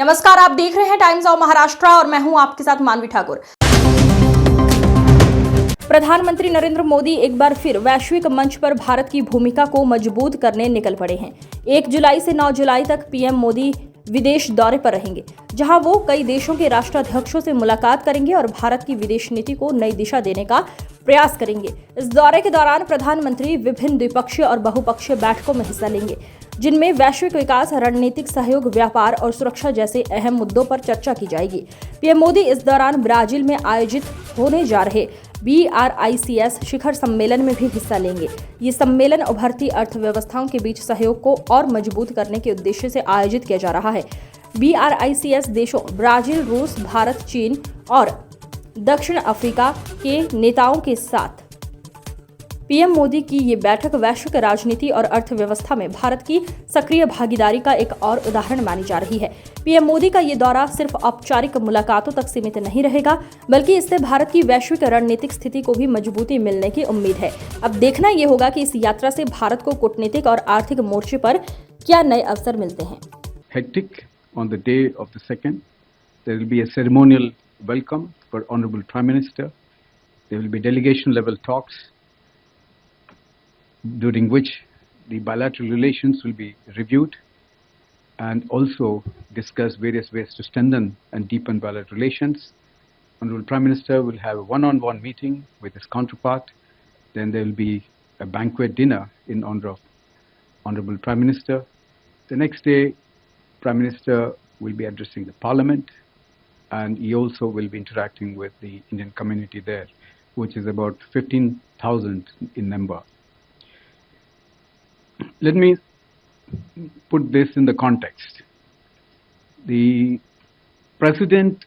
नमस्कार, आप देख रहे हैं टाइम्स ऑफ महाराष्ट्र और मैं हूं आपके साथ मानवी ठाकुर। प्रधानमंत्री नरेंद्र मोदी एक बार फिर वैश्विक मंच पर भारत की भूमिका को मजबूत करने निकल पड़े हैं। 1 जुलाई से 9 जुलाई तक पीएम मोदी विदेश दौरे पर रहेंगे, जहां वो कई देशों के राष्ट्राध्यक्षों से मुलाकात करेंगे और भारत की विदेश नीति को नई दिशा देने का प्रयास करेंगे। इस दौरे के दौरान प्रधानमंत्री विभिन्न द्विपक्षीय और बहुपक्षीय बैठकों में हिस्सा लेंगे, जिनमें वैश्विक विकास, रणनीतिक सहयोग, व्यापार और सुरक्षा जैसे अहम मुद्दों पर चर्चा की जाएगी। पीएम मोदी इस दौरान ब्राजील में आयोजित होने जा रहे BRICS शिखर सम्मेलन में भी हिस्सा लेंगे। ये सम्मेलन उभरती अर्थव्यवस्थाओं के बीच सहयोग को और मजबूत करने के उद्देश्य से आयोजित किया जा रहा है। BRICS देशों ब्राजील, रूस, भारत, चीन और दक्षिण अफ्रीका के नेताओं के साथ पीएम मोदी की ये बैठक वैश्विक राजनीति और अर्थव्यवस्था में भारत की सक्रिय भागीदारी का एक और उदाहरण मानी जा रही है। पीएम मोदी का ये दौरा सिर्फ औपचारिक मुलाकातों तक सीमित नहीं रहेगा, बल्कि इससे भारत की वैश्विक रणनीतिक स्थिति को भी मजबूती मिलने की उम्मीद है। अब देखना ये होगा कि इस यात्रा से भारत को कूटनीतिक और आर्थिक मोर्चे पर क्या नए अवसर मिलते हैं। Hectic on the day of the second, there will be a ceremonial welcome for Honorable Prime Minister. There will be delegation level talks, during which the bilateral relations will be reviewed and also discuss various ways to strengthen and deepen bilateral relations. Honorable Prime Minister will have a one-on-one meeting with his counterpart. Then there will be a banquet dinner in honor of Honorable Prime Minister. The next day, Prime Minister will be addressing the Parliament, and he also will be interacting with the Indian community there, which is about 15,000 in number. Let me put this in the context. The President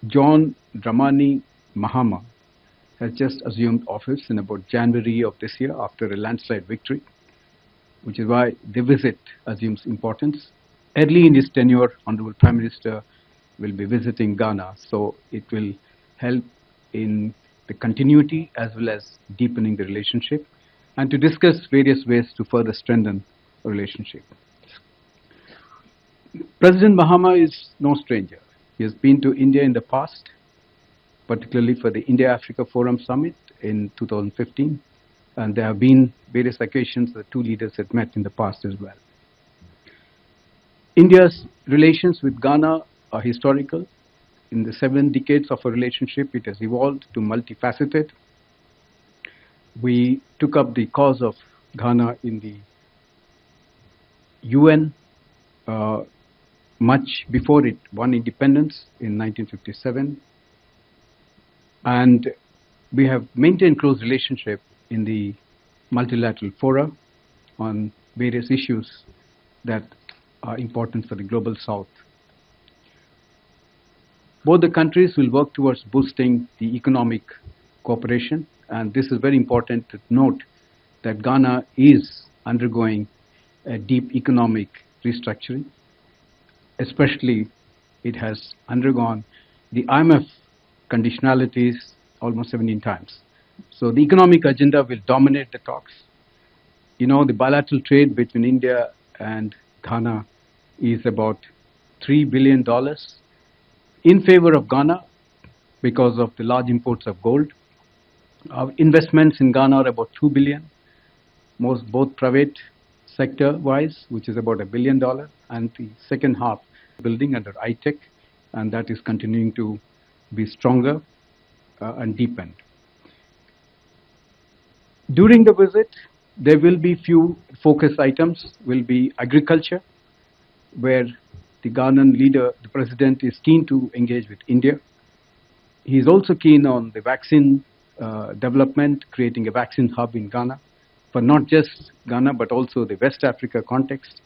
John Dramani Mahama has just assumed office in about January of this year after a landslide victory, which is why the visit assumes importance. Early in his tenure, Honorable Prime Minister will be visiting Ghana, so it will help in the continuity as well as deepening the relationship, and to discuss various ways to further strengthen the relationship. President Mahama is no stranger. He has been to India in the past, particularly for the India-Africa Forum Summit in 2015, and there have been various occasions the two leaders had met in the past as well. India's relations with Ghana are historical. In the 7 decades of a relationship, it has evolved to multifaceted. We took up the cause of Ghana in the UN much before it won independence in 1957, and we have maintained close relationship in the multilateral fora on various issues that are important for the global south. Both the countries will work towards boosting the economic cooperation, and this is very important to note that Ghana is undergoing a deep economic restructuring. Especially, it has undergone the IMF conditionalities almost 17 times. So the economic agenda will dominate the talks. You know, the bilateral trade between India and Ghana is about $3 billion in favor of Ghana because of the large imports of gold. Our investments in Ghana are about $2 billion, both private sector-wise, which is about $1 billion, and the second half building under ITEC, and that is continuing to be stronger and deepened. During the visit, there will be few focus items. Will be agriculture, where the Ghanaian leader, the president, is keen to engage with India. He is also keen on the vaccine development, creating a vaccine hub in Ghana, for not just Ghana but also the West Africa context.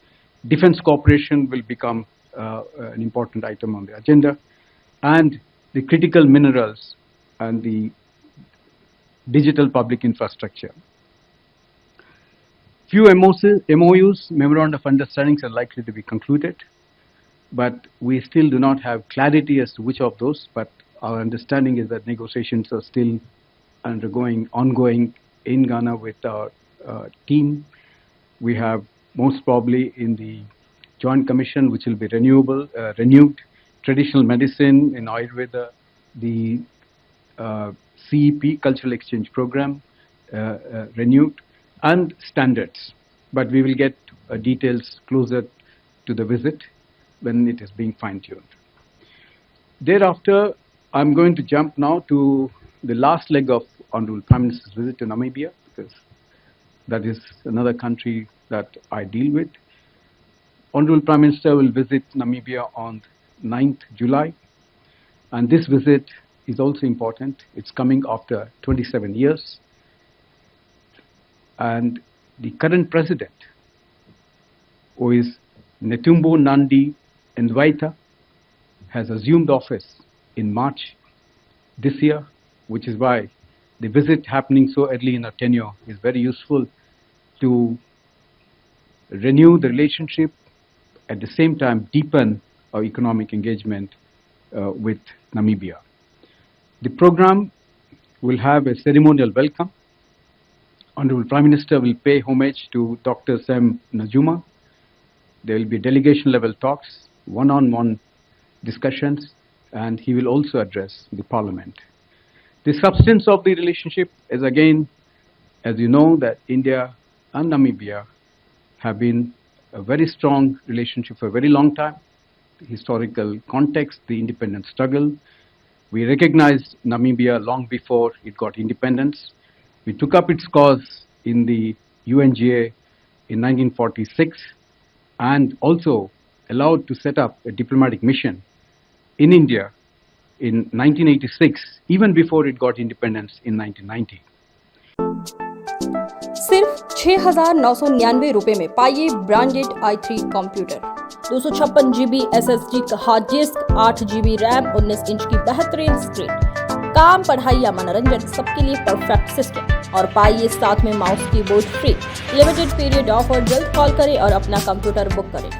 Defense cooperation will become an important item on the agenda, and the critical minerals and the digital public infrastructure. Few MOUs, Memorandum of Understandings, are likely to be concluded, but we still do not have clarity as to which of those, but our understanding is that negotiations are still ongoing in Ghana with our team. We have most probably in the Joint Commission which will be renewed, traditional medicine in Ayurveda, the CEP, Cultural Exchange Program, renewed, and standards. But we will get details closer to the visit when it is being fine-tuned. Thereafter, I'm going to jump now to the last leg of Honorable Prime Minister's visit to Namibia, because that is another country that I deal with. Honorable Prime Minister will visit Namibia on 9th July, and this visit is also important. It's coming after 27 years, and the current president, who is Netumbo Nandi Ndaitwah, has assumed office in March this year, which is why the visit happening so early in our tenure is very useful to renew the relationship, at the same time deepen our economic engagement with Namibia. The program will have a ceremonial welcome. Honorable Prime Minister will pay homage to Dr. Sam Nujuma. There will be delegation level talks, one-on-one discussions, and he will also address the Parliament. The substance of the relationship is, again, as you know, that India and Namibia have been a very strong relationship for a very long time. The historical context, the independence struggle. We recognized Namibia long before it got independence. We took up its cause in the UNGA in 1946 and also allowed to set up a diplomatic mission in India in 1986, even before it got independence in 1990. सिर्फ 6,999 रुपए में पाइए branded i3 computer, 256 GB SSD का hard disk, 8 GB RAM, 19 inch की बेहतरीन screen. काम, पढ़ाई या मनोरंजन, सबके लिए परफेक्ट सिस्टम। और पाइए साथ में mouse keyboard free. Limited period offer, जल्द कॉल करें और अपना कंप्यूटर बुक करें।